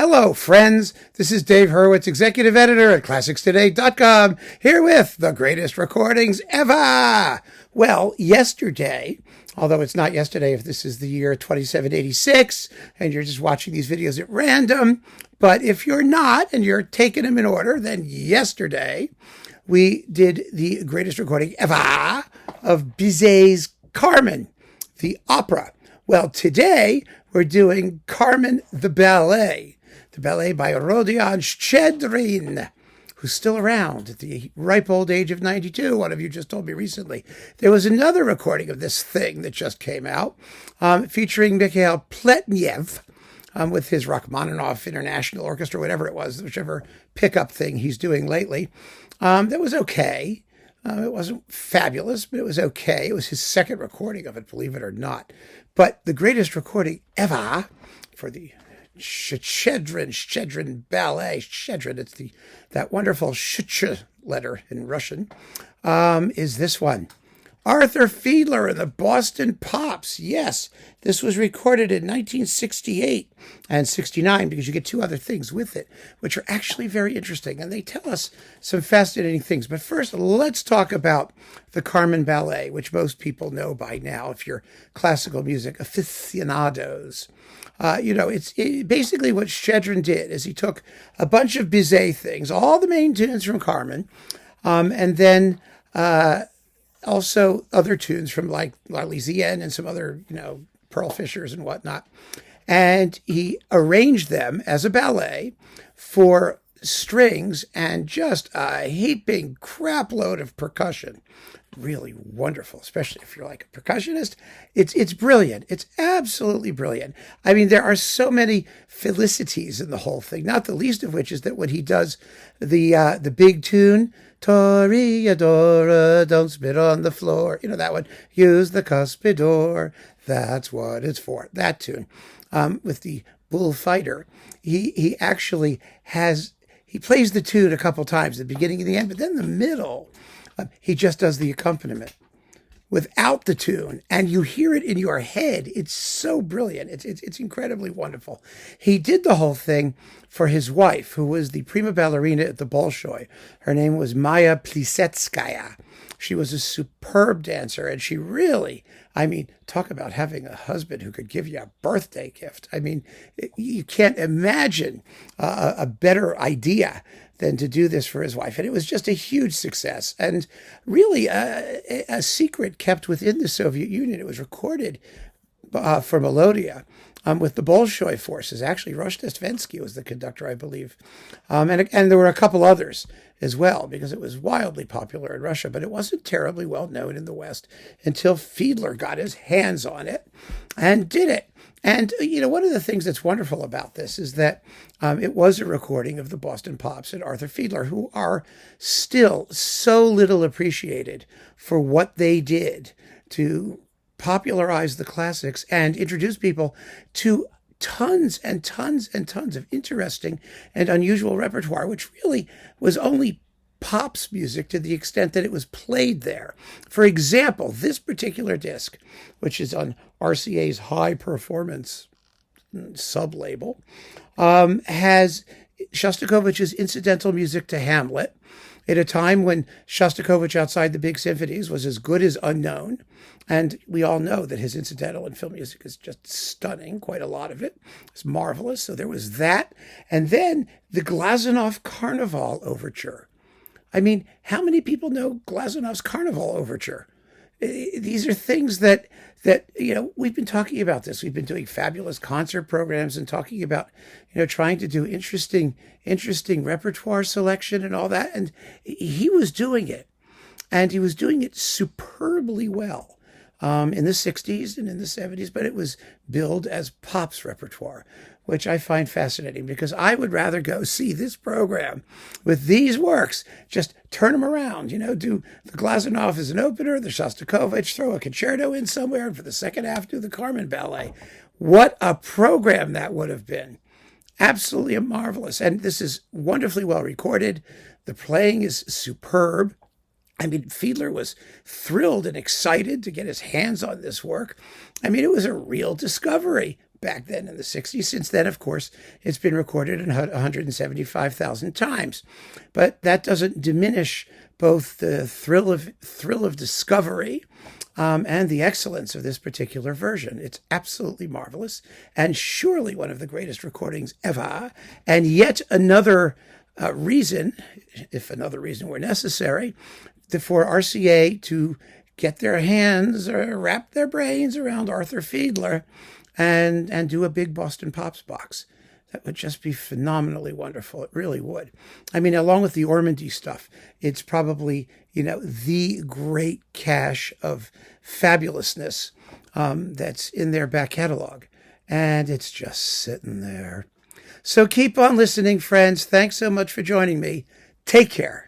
Hello, friends. This is Dave Hurwitz, executive editor at ClassicsToday.com, here with the greatest recordings ever. Well, yesterday, although it's not yesterday if this is the year 2786 and you're just watching these videos at random, but if you're not and you're taking them in order, then yesterday we did the greatest recording ever of Bizet's Carmen, the opera. Well, today we're doing Carmen the ballet by Rodion Shchedrin, who's still around at the ripe old age of 92. One of you just told me recently. There was another recording of this thing that just came out, featuring Mikhail Pletnev, with his Rachmaninoff International Orchestra, whatever it was, whichever pickup thing he's doing lately. That was okay. It wasn't fabulous, but it was okay. It was his second recording of it, believe it or not. But the greatest recording ever for the Shchedrin ballet, Shchedrin, it's that wonderful sh letter in Russian, is this one. Arthur Fiedler and the Boston Pops. Yes, this was recorded in 1968 and 69 because you get two other things with it, which are actually very interesting. And they tell us some fascinating things. But first, let's talk about the Carmen Ballet, which most people know by now if you're classical music aficionados. It's basically what Shchedrin did is he took a bunch of Bizet things, all the main tunes from Carmen, and then also other tunes from like L'Arlésienne and some other, Pearl Fishers and whatnot. And he arranged them as a ballet for strings and just a heaping crap load of percussion. Really wonderful, especially if you're like a percussionist. It's brilliant. It's absolutely brilliant. I mean, there are so many felicities in the whole thing, not the least of which is that when he does the big tune, Toreadora, don't spit on the floor, that one, use the cuspidor, that's what it's for, that tune, with the bullfighter. He actually he plays the tune a couple times, the beginning and the end, but then the middle, he just does the accompaniment without the tune, and you hear it in your head. It's so brilliant. It's incredibly wonderful. He did the whole thing for his wife, who was the prima ballerina at the Bolshoi. Her name was Maya Plisetskaya. She was a superb dancer, and she really, talk about having a husband who could give you a birthday gift. You can't imagine a better idea than to do this for his wife. And it was just a huge success and really a secret kept within the Soviet Union. It was recorded for Melodia with the Bolshoi forces. Actually, Rozhdestvensky was the conductor, I believe. And there were a couple others as well, because it was wildly popular in Russia, but it wasn't terribly well known in the West until Fiedler got his hands on it and did it. And, one of the things that's wonderful about this is that it was a recording of the Boston Pops and Arthur Fiedler, who are still so little appreciated for what they did to popularize the classics and introduce people to tons and tons and tons of interesting and unusual repertoire, which really was only Pop's music to the extent that it was played there. For example, this particular disc, which is on RCA's High Performance sub-label, has Shostakovich's incidental music to Hamlet at a time when Shostakovich outside the big symphonies was as good as unknown. And we all know that his incidental and film music is just stunning. Quite a lot of it. It's marvelous. So there was that. And then the Glazunov Carnival Overture. How many people know Glazunov's Carnival Overture? These are things that we've been talking about this. We've been doing fabulous concert programs and talking about, trying to do interesting repertoire selection and all that. And he was doing it. And he was doing it superbly well in the 60s and in the 70s, but it was billed as Pop's repertoire, which I find fascinating because I would rather go see this program with these works, just turn them around, do the Glazunov as an opener, the Shostakovich, throw a concerto in somewhere, and for the second half, do the Carmen Ballet. What a program that would have been. Absolutely marvelous. And this is wonderfully well recorded. The playing is superb. Fiedler was thrilled and excited to get his hands on this work. It was a real discovery. back then in the 60s. Since then, of course, it's been recorded 175,000 times. But that doesn't diminish both the thrill of discovery and the excellence of this particular version. It's absolutely marvelous and surely one of the greatest recordings ever. And yet another reason, if another reason were necessary, for RCA to get their hands or wrap their brains around Arthur Fiedler and do a big Boston Pops box. That would just be phenomenally wonderful. It really would. I mean, along with the Ormandy stuff, it's probably, the great cache of fabulousness that's in their back catalog. And it's just sitting there. So keep on listening, friends. Thanks so much for joining me. Take care.